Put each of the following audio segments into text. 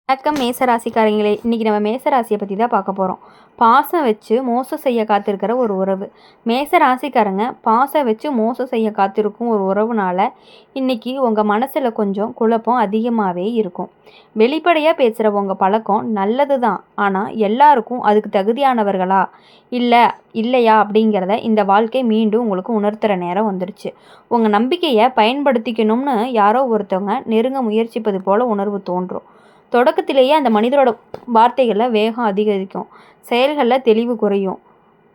வணக்கம் மேசராசிக்காரங்களே. இன்றைக்கி நம்ம மேசராசியை பற்றி தான் பார்க்க போகிறோம். பாசம் வச்சு மோசம் செய்ய காத்திருக்கிற ஒரு உறவு. மேசராசிக்காரங்க பாசம் வச்சு மோசம் செய்ய காத்திருக்கும் ஒரு உறவுனால இன்றைக்கி உங்கள் மனசில் கொஞ்சம் குழப்பம் அதிகமாகவே இருக்கும். வெளிப்படையாக பேசுகிற உங்கள் பழக்கம் நல்லது தான், ஆனால் எல்லாருக்கும் அதுக்கு தகுதியானவர்களா இல்லையா அப்படிங்கிறத இந்த வாழ்க்கை மீண்டும் உங்களுக்கு உணர்த்துகிற நேரம் வந்துடுச்சு. உங்கள் நம்பிக்கையை பயன்படுத்திக்கணும்னு யாரோ ஒருத்தவங்க நெருங்க முயற்சிப்பது போல் உணர்வு தோன்றும். தொடக்கத்திலேயே அந்த மனிதரோட வார்த்தைகளில் வேகம் அதிகரிக்கும், செயல்களில் தெளிவு குறையும்.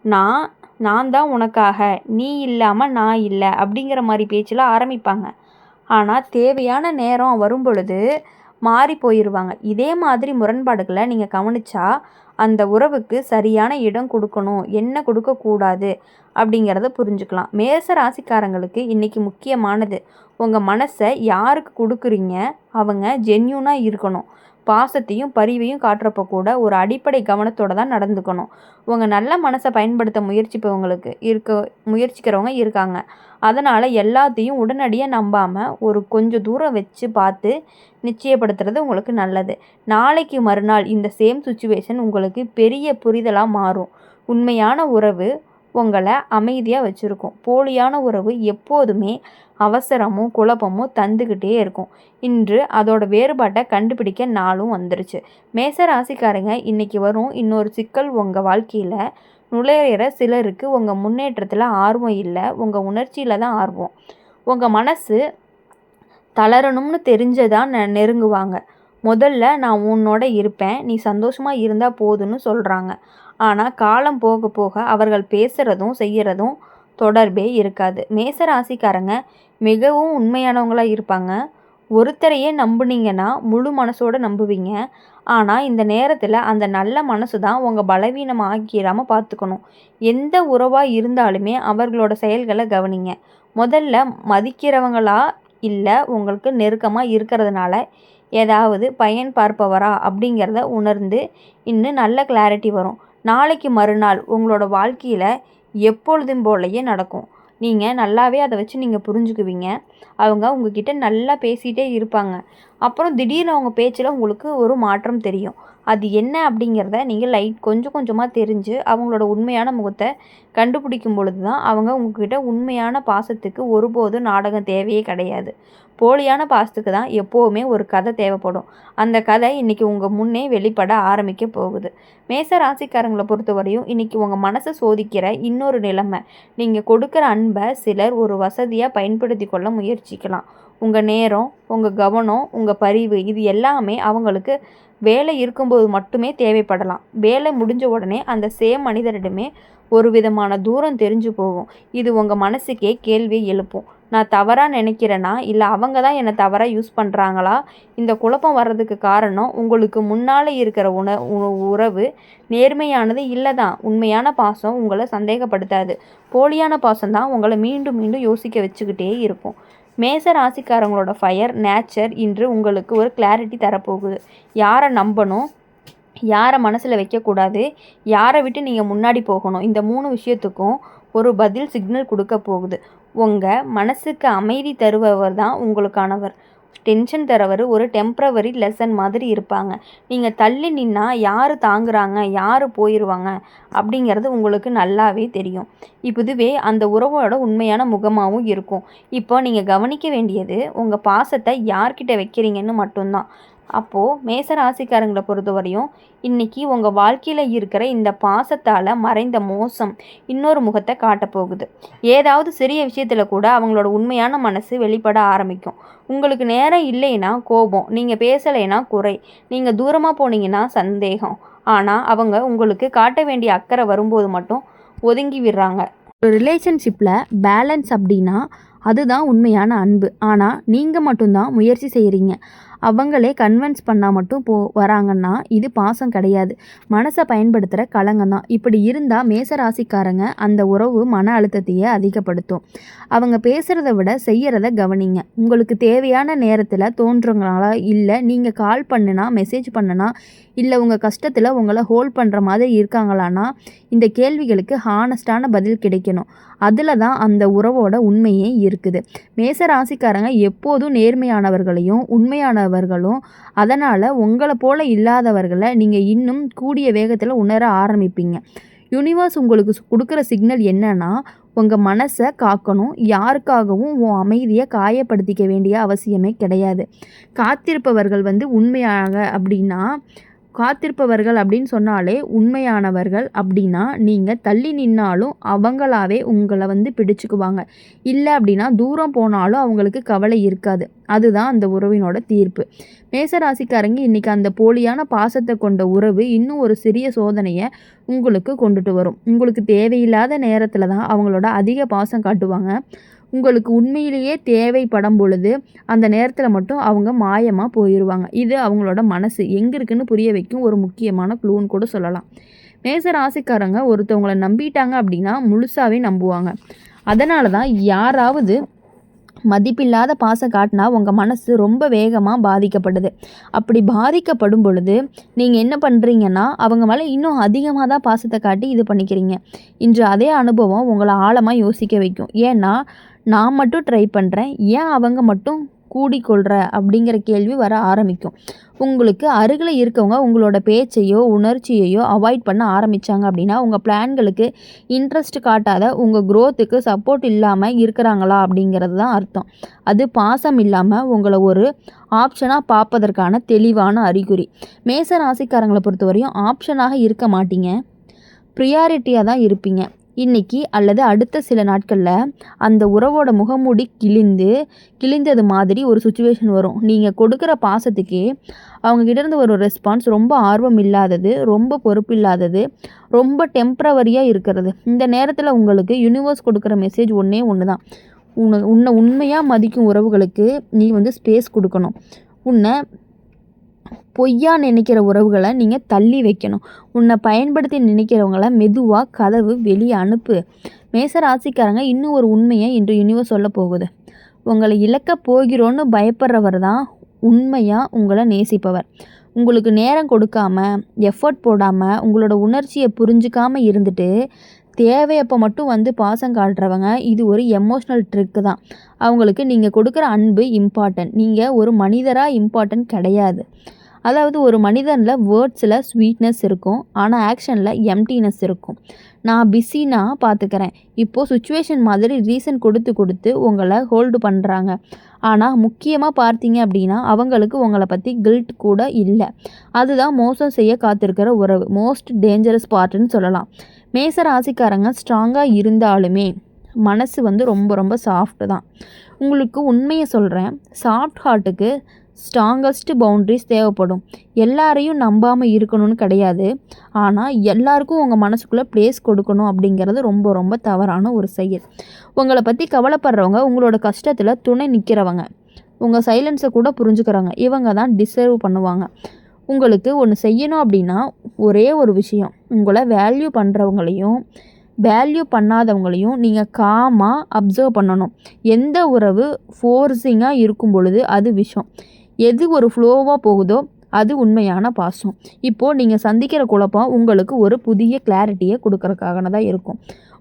நான் நான் தான் உனக்காக, நீ இல்லாமல் நான் இல்லை அப்படிங்கிற மாதிரி பேச்சில் ஆரம்பிப்பாங்க. ஆனால் தேவையான நேரம் வரும் பொழுது மாறி போயிடுவாங்க. இதே மாதிரி முரண்பாடுகளை நீங்கள் கவனித்தா அந்த உறவுக்கு சரியான இடம் கொடுக்கணும், என்ன கொடுக்கக்கூடாது அப்படிங்கிறத புரிஞ்சுக்கலாம். மேச ராசிக்காரங்களுக்கு இன்றைக்கி முக்கியமானது, உங்கள் மனசை யாருக்கு கொடுக்குறீங்க, அவங்க ஜென்யூனாக இருக்கணும். பாசத்தையும் பரிவையும் காட்டுறப்போ கூட ஒரு அடிப்படை கவனத்தோடு தான் நடந்துக்கணும். உங்கள் நல்ல மனசை பயன்படுத்த முயற்சிக்கிறவங்க இருக்காங்க. அதனால் எல்லாத்தையும் உடனடியாக நம்பாமல் ஒரு கொஞ்சம் தூரம் வச்சு பார்த்து நிச்சயப்படுத்துறது உங்களுக்கு நல்லது. நாளைக்கு மறுநாள் இந்த சேம் சுச்சுவேஷன் உங்களுக்கு பெரிய புரிதலாக மாறும். உண்மையான உறவு உங்களை அமைதியாக வச்சுருக்கும். போலியான உறவு எப்போதுமே அவசரமும் குழப்பமும் தந்துக்கிட்டே இருக்கும். இன்று அதோட வேறுபாட்டை கண்டுபிடிக்க நாளும் வந்துருச்சு. மேச ராசிக்காரங்க, இன்றைக்கி வரும் இன்னொரு சிக்கல், உங்கள் வாழ்க்கையில் நுழையிற சிலருக்கு உங்கள் முன்னேற்றத்தில் ஆர்வம் இல்லை, உங்கள் உணர்ச்சியில் தான் ஆர்வம். உங்கள் மனசு தளரணும்னு தெரிஞ்சதான் நெருங்குவாங்க. முதல்ல நான் உன்னோட இருப்பேன், நீ சந்தோஷமாக இருந்தால் போதுன்னு சொல்கிறாங்க. ஆனால் காலம் போக போக அவர்கள் பேசுகிறதும் செய்கிறதும் தொடர்பே இருக்காது. மேச ராசிக்காரங்க மிகவும் உண்மையானவங்களாக இருப்பாங்க. ஒருத்தரையே நம்புனீங்கன்னா முழு மனசோடு நம்புவீங்க. ஆனால் இந்த நேரத்தில் அந்த நல்ல மனசு தான் உங்கள் பலவீனம் ஆக்கிடாமல் பார்த்துக்கணும். எந்த உறவாக இருந்தாலுமே அவர்களோட செயல்களை கவனிங்க. முதல்ல மதிக்கிறவங்களா இல்லை உங்களுக்கு நெருக்கமாக இருக்கிறதுனால ஏதாவது பயன் பார்ப்பவரா அப்படிங்கிறத உணர்ந்து இன்னும் நல்ல கிளாரிட்டி வரும். நாளைக்கு மறுநாள் உங்களோட வாழ்க்கையில் எப்பொழுதும் போலயே நடக்கும். நீங்கள் நல்லாவே அதை வச்சு நீங்கள் புரிஞ்சுக்குவீங்க. அவங்க உங்ககிட்ட நல்லா பேசிகிட்டே இருப்பாங்க. அப்புறம் திடீர்னு அவங்க பேச்சில் உங்களுக்கு ஒரு மாற்றம் தெரியும். அது என்ன அப்படிங்கிறத நீங்கள் கொஞ்சம் கொஞ்சமாக தெரிஞ்சு அவங்களோட உண்மையான முகத்தை கண்டுபிடிக்கும் பொழுது தான் அவங்க உங்ககிட்ட உண்மையான பாசத்துக்கு ஒருபோதும் நாடகம் தேவையே கிடையாது. போலியான பாசத்துக்கு தான் எப்போவுமே ஒரு கதை தேவைப்படும். அந்த கதை இன்றைக்கி உங்கள் முன்னே வெளிப்பட ஆரம்பிக்க போகுது. மேச ராசிக்காரங்களை பொறுத்தவரையும் இன்றைக்கி உங்கள் மனசை சோதிக்கிற இன்னொரு நிலைமை, நீங்கள் கொடுக்குற அன்பை சிலர் ஒரு வசதியாக பயன்படுத்தி கொள்ள முயற்சிக்கலாம். உங்கள் நேரம், உங்கள் கவனம், உங்கள் பரிவு, இது எல்லாமே அவங்களுக்கு வேலை இருக்கும்போது மட்டுமே தேவைப்படலாம். வேலை முடிஞ்ச உடனே அந்த சேம் மனிதரிடமே ஒரு விதமான தூரம் தெரிஞ்சு போகும். இது உங்கள் மனசுக்கே கேள்வி எழுப்பும். நான் தவறாக நினைக்கிறேன்னா இல்லை அவங்க தான் என்னை தவறாக யூஸ் பண்ணுறாங்களா? இந்த குழப்பம் வர்றதுக்கு காரணம் உங்களுக்கு முன்னால் இருக்கிற உறவு நேர்மையானது இல்லை தான். உண்மையான பாசம் உங்களை சந்தேகப்படுத்தாது. போலியான பாசம் தான் உங்களை மீண்டும் மீண்டும் யோசிக்க வச்சுக்கிட்டே இருக்கும். மேச ராசிக்காரங்களோட ஃபயர் நேச்சர் இன்று உங்களுக்கு ஒரு கிளாரிட்டி தரப்போகுது. யாரை நம்பணும், யாரை மனசில் வைக்கக்கூடாது, யாரை விட்டு நீங்கள் முன்னாடி போகணும், இந்த 3 விஷயத்துக்கும் ஒரு பதில் சிக்னல் கொடுக்க போகுது. உங்கள் மனசுக்கு அமைதி தருபவர் தான் உங்களுக்கானவர். டென்ஷன் தரவர் ஒரு டெம்ப்ரவரி லெசன் மாதிரி இருப்பாங்க. நீங்கள் தள்ளி நின்னா யார் தாங்குறாங்க, யார் போயிடுவாங்க அப்படிங்கிறது உங்களுக்கு நல்லாவே தெரியும். இதுவே அந்த உறவோட உண்மையான முகமாகவும் இருக்கும். இப்போ நீங்கள் கவனிக்க வேண்டியது உங்கள் பாசத்தை யார்கிட்ட வைக்கிறீங்கன்னு மட்டும்தான். அப்போது மேச ராசிக்காரங்களை பொறுத்தவரையும் இன்றைக்கி உங்கள் வாழ்க்கையில் இருக்கிற இந்த பாசத்தால் மறைந்த மோசம் இன்னொரு முகத்தை காட்டப்போகுது. ஏதாவது சிறிய விஷயத்தில் கூட அவங்களோட உண்மையான மனசு வெளிப்பட ஆரம்பிக்கும். உங்களுக்கு நேரம் இல்லைன்னா கோபம், நீங்கள் பேசலைன்னா குறை, நீங்கள் தூரமாக போனீங்கன்னா சந்தேகம். ஆனால் அவங்க உங்களுக்கு காட்ட வேண்டிய அக்கறை வரும்போது மட்டும் ஒதுங்கி விடுறாங்க. ஒரு ரிலேஷன்ஷிப்பில் பேலன்ஸ் அப்படின்னா அதுதான் உண்மையான அன்பு. ஆனால் நீங்கள் மட்டும்தான் முயற்சி செய்கிறீங்க, அவங்களே கன்வின்ஸ் பண்ணால் மட்டும் வராங்கன்னா இது பாசம் கிடையாது, மனசை பயன்படுத்துகிற களங்கம் தான். இப்படி இருந்தால் மேச ராசிக்காரங்க அந்த உறவு மன அழுத்தத்தையே அதிகப்படுத்தும். அவங்க பேசுகிறத விட செய்கிறத கவனிங்க. உங்களுக்கு தேவையான நேரத்தில் தோன்றுங்களா, இல்லை நீங்கள் கால் பண்ணுனா மெசேஜ் பண்ணுனா, இல்லை உங்கள் கஷ்டத்தில் உங்களை ஹோல்ட் பண்ணுற மாதிரி இருக்காங்களான்னா இந்த கேள்விகளுக்கு ஹானஸ்டான பதில் கிடைக்கணும். அதில் தான் அந்த உறவோட உண்மையே இருக்குது. மேச ராசிக்காரங்க எப்போதும் நேர்மையானவர்களையும் உண்மையானவர்களும், அதனால் உங்களை போல இல்லாதவர்களை நீங்கள் இன்னும் கூடிய வேகத்தில் உணர ஆரம்பிப்பீங்க. யூனிவர்ஸ் உங்களுக்கு கொடுக்குற சிக்னல் என்னன்னா, உங்கள் மனசை காக்கணும். யாருக்காகவும் உன் அமைதியை காயப்படுத்திக்க வேண்டிய அவசியமே கிடையாது. காத்திருப்பவர்கள் உண்மையாக அப்படின்னா காத்திருப்பவர்கள் அப்படின்னு சொன்னாலே உண்மையானவர்கள் அப்படின்னா, நீங்கள் தள்ளி நின்னாலும் அவங்களாவே உங்களை பிடிச்சிக்குவாங்க. இல்லை அப்படின்னா தூரம் போனாலும் அவங்களுக்கு கவலை இருக்காது. அதுதான் அந்த உறவினோட தீர்ப்பு. மேசராசிக்காரங்க இன்றைக்கி அந்த போலியான பாசத்தை கொண்ட உறவு இன்னும் ஒரு சிறிய சோதனையை உங்களுக்கு கொண்டுட்டு வரும். உங்களுக்கு தேவையில்லாத நேரத்தில் தான் அவங்களோட அதிக பாசம் காட்டுவாங்க. உங்களுக்கு உண்மையிலேயே தேவைப்படும் பொழுது அந்த நேரத்தில் மட்டும் அவங்க மாயமாக போயிடுவாங்க. இது அவங்களோட மனசு எங்கே இருக்குன்னு புரிய வைக்கும் ஒரு முக்கியமான க்ளூன்னு கூட சொல்லலாம். மேச ராசிக்காரங்க ஒருத்தவங்களை நம்பிட்டாங்க அப்படின்னா முழுசாகவே நம்புவாங்க. அதனால தான் யாராவது மதிப்பில்லாத பாசம் காட்டினா உங்கள் மனசு ரொம்ப வேகமாக பாதிக்கப்படுது. அப்படி பாதிக்கப்படும் பொழுது நீங்கள் என்ன பண்ணுறீங்கன்னா, அவங்க மேலே இன்னும் அதிகமாக தான் பாசத்தை காட்டி இது பண்ணிக்கிறீங்க. இன்று அதே அனுபவம் உங்களை ஆழமாக யோசிக்க வைக்கும். ஏன்னா நான் மட்டும் ட்ரை பண்ணுறேன், ஏன் அவங்க மட்டும் கூடிக்கொள்கிற அப்படிங்கிற கேள்வி வர ஆரம்பிக்கும். உங்களுக்கு அருகில் இருக்கவங்க உங்களோட பேச்சையோ உணர்ச்சியையோ அவாய்ட் பண்ண ஆரம்பித்தாங்க அப்படின்னா, உங்கள் பிளான்களுக்கு இன்ட்ரெஸ்ட் காட்டாத உங்கள் க்ரோத்துக்கு சப்போர்ட் இல்லாமல் இருக்கிறாங்களா அப்படிங்கிறது தான் அர்த்தம். அது பாசம் இல்லாமல் உங்களை ஒரு ஆப்ஷனாக பார்ப்பதற்கான தெளிவான அறிகுறி. மேச ராசிக்காரங்களை பொறுத்தவரையும் ஆப்ஷனாக இருக்க மாட்டீங்க, ப்ரியாரிட்டியாக தான் இருப்பீங்க. இன்றைக்கி அல்லது அடுத்த சில நாட்களில் அந்த உறவோட முகமூடி கிழிந்தது மாதிரி ஒரு சுச்சுவேஷன் வரும். நீங்கள் கொடுக்குற பாசத்துக்கே அவங்ககிட்டேருந்து ஒரு ரெஸ்பான்ஸ் ரொம்ப ஆர்வம் இல்லாதது, ரொம்ப பொறுப்பு இல்லாதது, ரொம்ப டெம்ப்ரவரியாக இருக்கிறது. இந்த நேரத்தில் உங்களுக்கு யூனிவர்ஸ் கொடுக்குற மெசேஜ் ஒன்று தான். உன்னை உண்மையாக மதிக்கும் உறவுகளுக்கு நீ ஸ்பேஸ் கொடுக்கணும். உன்னை பொய்யா நினைக்கிற உறவுகளை நீங்கள் தள்ளி வைக்கணும். உன்னை பயன்படுத்தி நினைக்கிறவங்கள மெதுவாக கதவு வெளியே அனுப்பு. மேச ராசிக்காரங்க இன்னும் ஒரு உண்மையை இன்று யூனிவர்ஸ் சொல்ல போகுது. உங்களை இழக்க போகிறோன்னு பயப்படுறவர் தான் உண்மையாக உங்களை நேசிப்பவர். உங்களுக்கு நேரம் கொடுக்காம, எஃபர்ட் போடாமல், உங்களோட உணர்ச்சியை புரிஞ்சிக்காமல் இருந்துட்டு தேவையப்போ மட்டும் பாசம் காட்டுறவங்க இது ஒரு எமோஷ்னல் ட்ரிக்கு தான். அவங்களுக்கு நீங்கள் கொடுக்குற அன்பு இம்பார்ட்டன்ட், நீங்கள் ஒரு மனிதராக இம்பார்ட்டன்ட் கிடையாது. அதாவது ஒரு மனிதனில் வேர்ட்ஸில் ஸ்வீட்னஸ் இருக்கும், ஆனால் ஆக்ஷனில் எம்டினஸ் இருக்கும். நான் பிஸினா பார்த்துக்கிறேன், இப்போது சுச்சுவேஷன் மாதிரி ரீசன் கொடுத்து உங்களை ஹோல்டு பண்ணுறாங்க. ஆனால் முக்கியமாக பார்த்தீங்க அப்படின்னா அவங்களுக்கு உங்களை பற்றி கில்ட் கூட இல்லை. அதுதான் மோசம் செய்ய காத்திருக்கிற உறவு, மோஸ்ட் டேஞ்சரஸ் பார்ட்டுன்னு சொல்லலாம். மேச ராசிக்காரங்க ஸ்ட்ராங்காக இருந்தாலுமே மனசு ரொம்ப ரொம்ப சாஃப்ட்டு தான். உங்களுக்கு உண்மையை சொல்கிறேன், சாஃப்ட் ஹார்ட்டுக்கு ஸ்ட்ராங்கஸ்ட் பவுண்ட்ரிஸ் தேவைப்படும். எல்லாரையும் நம்பாமல் இருக்கணும்னு கிடையாது, ஆனால் எல்லாருக்கும் உங்கள் மனசுக்குள்ளே ப்ளேஸ் கொடுக்கணும் அப்படிங்கிறது ரொம்ப ரொம்ப தவறான ஒரு செயல். உங்களை பற்றி கவலைப்படுறவங்க, உங்களோட கஷ்டத்தில் துணை நிற்கிறவங்க, உங்கள் சைலன்ஸை கூட புரிஞ்சுக்கிறவங்க, இவங்க தான் டிசர்வ் பண்ணுவாங்க. உங்களுக்கு ஒன்று செய்யணும் அப்படின்னா ஒரே ஒரு விஷயம், உங்களை வேல்யூ பண்ணுறவங்களையும் வேல்யூ பண்ணாதவங்களையும் நீங்கள் காமாக அப்சர்வ் பண்ணணும். எந்த உறவு ஃபோர்ஸிங்காக இருக்கும் பொழுது அது விஷம், எது ஒரு ஃப்ளோவாக போகுதோ அது உண்மையான பாசம். இப்போது நீங்கள் சந்திக்கிற குழப்பம் உங்களுக்கு ஒரு புதிய கிளாரிட்டியை கொடுக்கறதுக்காக தான் இருக்கும்.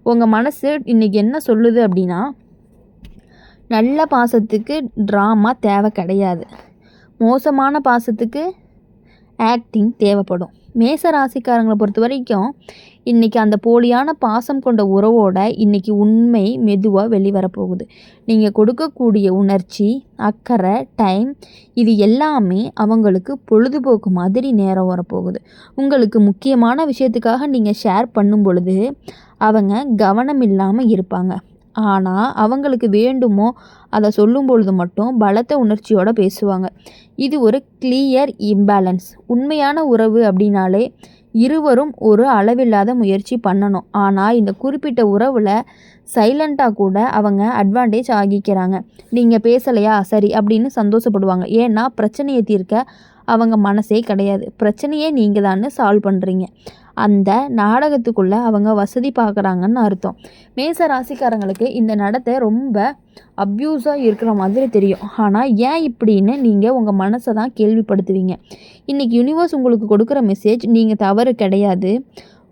உங்கள் மனசு இன்றைக்கி என்ன சொல்லுது அப்படின்னா, நல்ல பாசத்துக்கு ட்ராமா தேவை கிடையாது, மோசமான பாசத்துக்கு ஆக்டிங் தேவைப்படும். மேச ராசிக்காரங்களை பொறுத்த வரைக்கும் இன்றைக்கி அந்த போலியான பாசம் கொண்ட உறவோட இன்றைக்கி உண்மை மெதுவாக வெளிவரப்போகுது. நீங்கள் கொடுக்கக்கூடிய உணர்ச்சி, அக்கறை, டைம் இது எல்லாமே அவங்களுக்கு பொழுதுபோக்கு மாதிரி நேரம் வரப்போகுது. உங்களுக்கு முக்கியமான விஷயத்துக்காக நீங்கள் ஷேர் பண்ணும் பொழுது அவங்க கவனம் இல்லாமல் இருப்பாங்க. ஆனால் அவங்களுக்கு வேண்டுமோ அதை சொல்லும் பொழுது மட்டும் பலத்த உணர்ச்சியோடு பேசுவாங்க. இது ஒரு கிளியர் இம்பேலன்ஸ். உண்மையான உறவு அப்படின்னாலே இருவரும் ஒரு அளவில்லாத முயற்சி பண்ணணும். ஆனால் இந்த குறிப்பிட்ட உறவில் சைலண்ட்டாக கூட அவங்க அட்வான்டேஜ் ஆகிக்கிறாங்க. நீங்கள் பேசலையா சரி அப்படின்னு சந்தோஷப்படுவாங்க. ஏன்னா பிரச்சனையை தீர்க்க அவங்க மனசே கிடையாது, பிரச்சனையே நீங்கள் தான்னு சால்வ் பண்ணுறீங்க. அந்த நாடகத்துக்குள்ளே அவங்க வசதி பார்க்குறாங்கன்னு அர்த்தம். மேச ராசிக்காரங்களுக்கு இந்த நடத்தை ரொம்ப அப்யூஸாக இருக்கிற மாதிரி தெரியும். ஆனால் ஏன் இப்படின்னு நீங்கள் உங்கள் மனசை தான் கேள்விப்படுத்துவீங்க. இன்றைக்கி யூனிவர்ஸ் உங்களுக்கு கொடுக்குற மெசேஜ், நீங்கள் தவறு கிடையாது,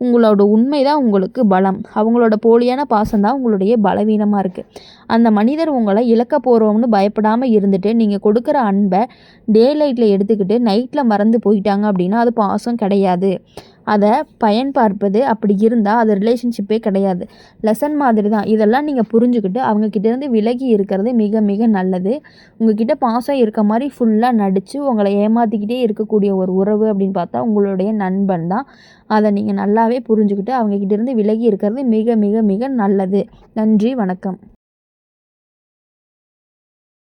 உங்களோட உண்மை தான் உங்களுக்கு பலம். அவங்களோட போலியான பாசம் தான் உங்களுடைய பலவீனமாக இருக்குது. அந்த மனிதர் உங்களை இழக்க போகிறோம்னு பயப்படாமல் இருந்துட்டு நீங்கள் கொடுக்குற அன்பை டே லைட்டில் எடுத்துக்கிட்டு நைட்டில் மறந்து போயிட்டாங்க அப்படின்னா அது பாசம் கிடையாது. அதை பயன் பார்ப்பது அப்படி இருந்தால் அது ரிலேஷன்ஷிப்பே கிடையாது. லெசன் மாதிரி தான். இதெல்லாம் நீங்கள் புரிஞ்சுக்கிட்டு அவங்கக்கிட்டேருந்து விலகி இருக்கிறது மிக மிக நல்லது. உங்ககிட்ட பாசம் இருக்க மாதிரி ஃபுல்லாக நடித்து உங்களை ஏமாற்றிக்கிட்டே இருக்கக்கூடிய ஒரு உறவு அப்படின்னு பார்த்தா உங்களுடைய நண்பன் தான். அதை நீங்கள் நல்லாவே புரிஞ்சுக்கிட்டு அவங்கக்கிட்டேருந்து விலகி இருக்கிறது மிக மிக மிக நல்லது. நன்றி, வணக்கம்.